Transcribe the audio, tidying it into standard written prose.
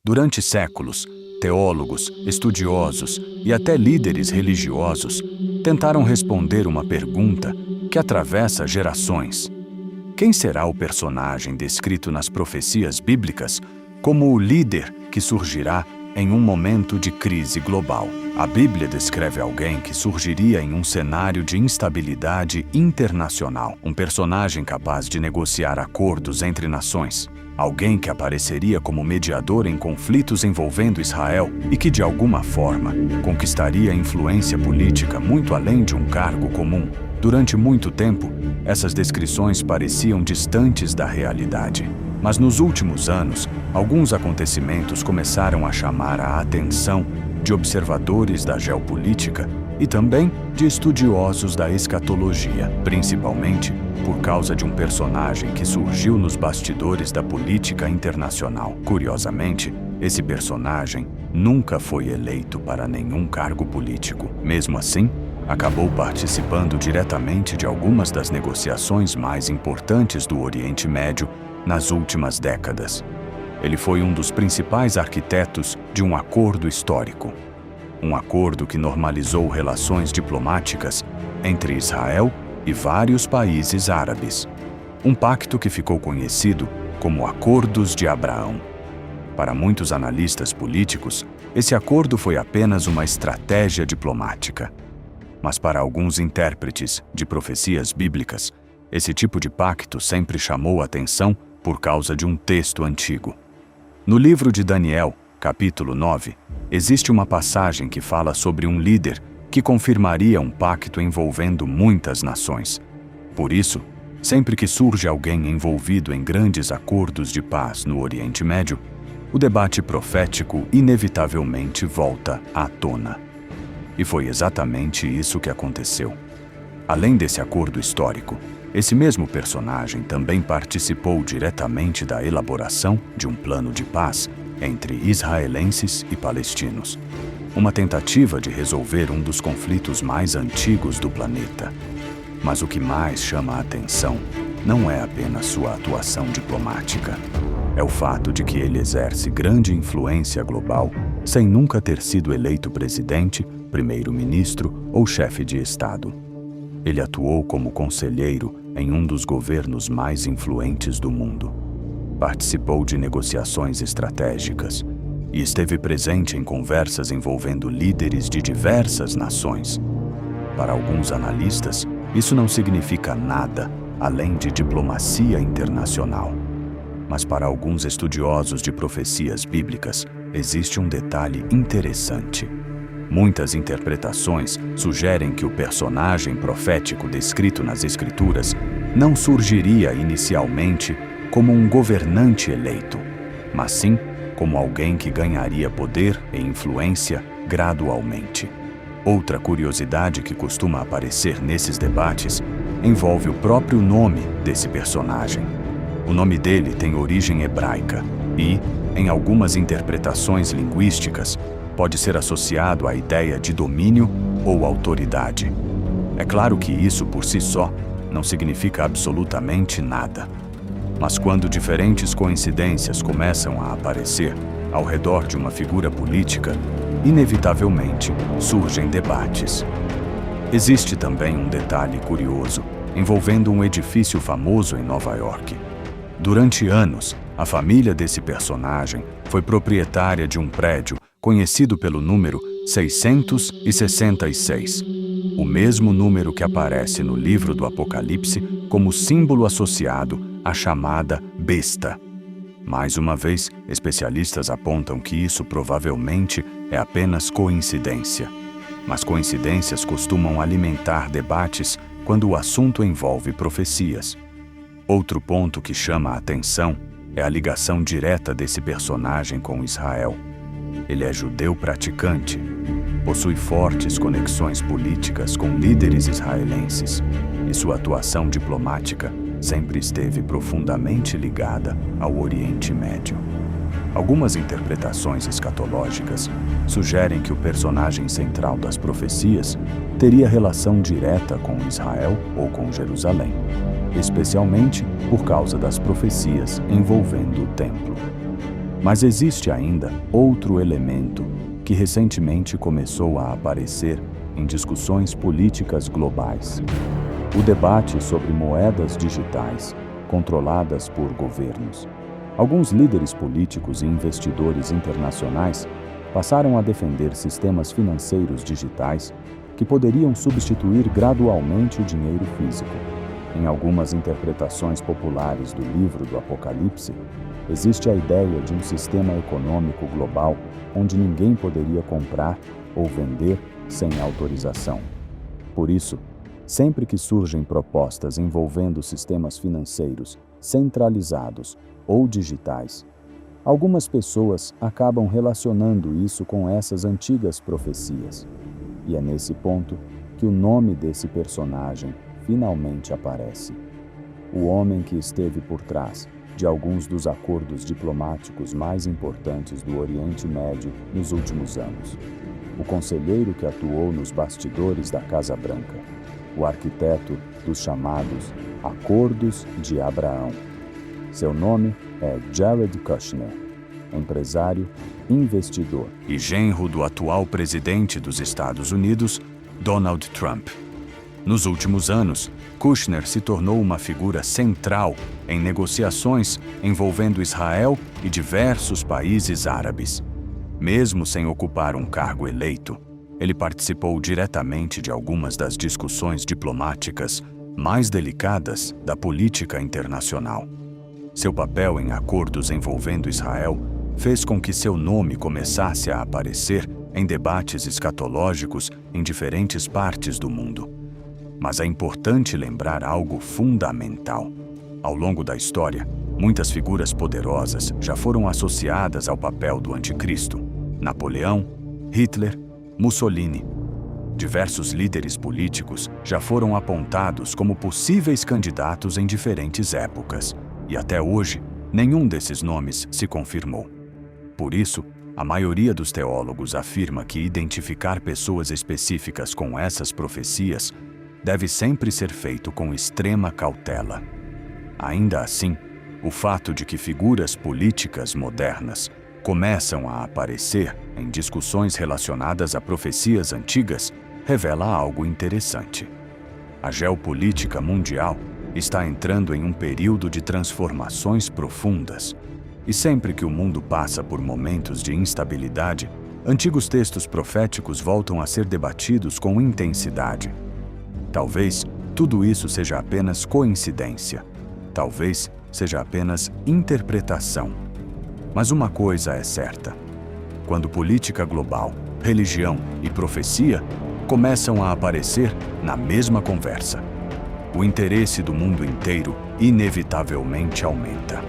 Durante séculos, teólogos, estudiosos e até líderes religiosos tentaram responder uma pergunta que atravessa gerações. Quem será o personagem descrito nas profecias bíblicas como o líder que surgirá em um momento de crise global? A Bíblia descreve alguém que surgiria em um cenário de instabilidade internacional, um personagem capaz de negociar acordos entre nações, alguém que apareceria como mediador em conflitos envolvendo Israel e que, de alguma forma, conquistaria influência política muito além de um cargo comum. Durante muito tempo, essas descrições pareciam distantes da realidade. Mas nos últimos anos, alguns acontecimentos começaram a chamar a atenção de observadores da geopolítica e também de estudiosos da escatologia, principalmente por causa de um personagem que surgiu nos bastidores da política internacional. Curiosamente, esse personagem nunca foi eleito para nenhum cargo político. Mesmo assim, acabou participando diretamente de algumas das negociações mais importantes do Oriente Médio nas últimas décadas. Ele foi um dos principais arquitetos de um acordo histórico. Um acordo que normalizou relações diplomáticas entre Israel e vários países árabes. Um pacto que ficou conhecido como Acordos de Abraão. Para muitos analistas políticos, esse acordo foi apenas uma estratégia diplomática. Mas para alguns intérpretes de profecias bíblicas, esse tipo de pacto sempre chamou atenção por causa de um texto antigo. No livro de Daniel, capítulo 9, existe uma passagem que fala sobre um líder que confirmaria um pacto envolvendo muitas nações. Por isso, sempre que surge alguém envolvido em grandes acordos de paz no Oriente Médio, o debate profético inevitavelmente volta à tona. E foi exatamente isso que aconteceu. Além desse acordo histórico, esse mesmo personagem também participou diretamente da elaboração de um plano de paz entre israelenses e palestinos, uma tentativa de resolver um dos conflitos mais antigos do planeta. Mas o que mais chama a atenção não é apenas sua atuação diplomática. É o fato de que ele exerce grande influência global sem nunca ter sido eleito presidente, primeiro-ministro ou chefe de Estado. Ele atuou como conselheiro em um dos governos mais influentes do mundo. Participou de negociações estratégicas e esteve presente em conversas envolvendo líderes de diversas nações. Para alguns analistas, isso não significa nada além de diplomacia internacional. Mas para alguns estudiosos de profecias bíblicas, existe um detalhe interessante. Muitas interpretações sugerem que o personagem profético descrito nas Escrituras não surgiria inicialmente como um governante eleito, mas sim como alguém que ganharia poder e influência gradualmente. Outra curiosidade que costuma aparecer nesses debates envolve o próprio nome desse personagem. O nome dele tem origem hebraica e, em algumas interpretações linguísticas, pode ser associado à ideia de domínio ou autoridade. É claro que isso por si só não significa absolutamente nada. Mas quando diferentes coincidências começam a aparecer ao redor de uma figura política, inevitavelmente surgem debates. Existe também um detalhe curioso envolvendo um edifício famoso em Nova York. Durante anos, a família desse personagem foi proprietária de um prédio conhecido pelo número 666, o mesmo número que aparece no livro do Apocalipse como símbolo associado à chamada besta. Mais uma vez, especialistas apontam que isso provavelmente é apenas coincidência. Mas coincidências costumam alimentar debates quando o assunto envolve profecias. Outro ponto que chama a atenção é a ligação direta desse personagem com Israel. Ele é judeu praticante, possui fortes conexões políticas com líderes israelenses e sua atuação diplomática sempre esteve profundamente ligada ao Oriente Médio. Algumas interpretações escatológicas sugerem que o personagem central das profecias teria relação direta com Israel ou com Jerusalém, especialmente por causa das profecias envolvendo o templo. Mas existe ainda outro elemento que recentemente começou a aparecer em discussões políticas globais: o debate sobre moedas digitais controladas por governos. Alguns líderes políticos e investidores internacionais passaram a defender sistemas financeiros digitais que poderiam substituir gradualmente o dinheiro físico. Em algumas interpretações populares do livro do Apocalipse, existe a ideia de um sistema econômico global onde ninguém poderia comprar ou vender sem autorização. Por isso, sempre que surgem propostas envolvendo sistemas financeiros centralizados ou digitais, algumas pessoas acabam relacionando isso com essas antigas profecias. E é nesse ponto que o nome desse personagem finalmente aparece. O homem que esteve por trás de alguns dos acordos diplomáticos mais importantes do Oriente Médio nos últimos anos. O conselheiro que atuou nos bastidores da Casa Branca. O arquiteto dos chamados Acordos de Abraão. Seu nome é Jared Kushner, empresário, investidor e genro do atual presidente dos Estados Unidos, Donald Trump. Nos últimos anos, Kushner se tornou uma figura central em negociações envolvendo Israel e diversos países árabes. Mesmo sem ocupar um cargo eleito, ele participou diretamente de algumas das discussões diplomáticas mais delicadas da política internacional. Seu papel em acordos envolvendo Israel fez com que seu nome começasse a aparecer em debates escatológicos em diferentes partes do mundo. Mas é importante lembrar algo fundamental. Ao longo da história, muitas figuras poderosas já foram associadas ao papel do anticristo: Napoleão, Hitler, Mussolini. Diversos líderes políticos já foram apontados como possíveis candidatos em diferentes épocas, e até hoje, nenhum desses nomes se confirmou. Por isso, a maioria dos teólogos afirma que identificar pessoas específicas com essas profecias deve sempre ser feito com extrema cautela. Ainda assim, o fato de que figuras políticas modernas começam a aparecer em discussões relacionadas a profecias antigas revela algo interessante. A geopolítica mundial está entrando em um período de transformações profundas, e sempre que o mundo passa por momentos de instabilidade, antigos textos proféticos voltam a ser debatidos com intensidade. Talvez tudo isso seja apenas coincidência. Talvez seja apenas interpretação. Mas uma coisa é certa: quando política global, religião e profecia começam a aparecer na mesma conversa, o interesse do mundo inteiro inevitavelmente aumenta.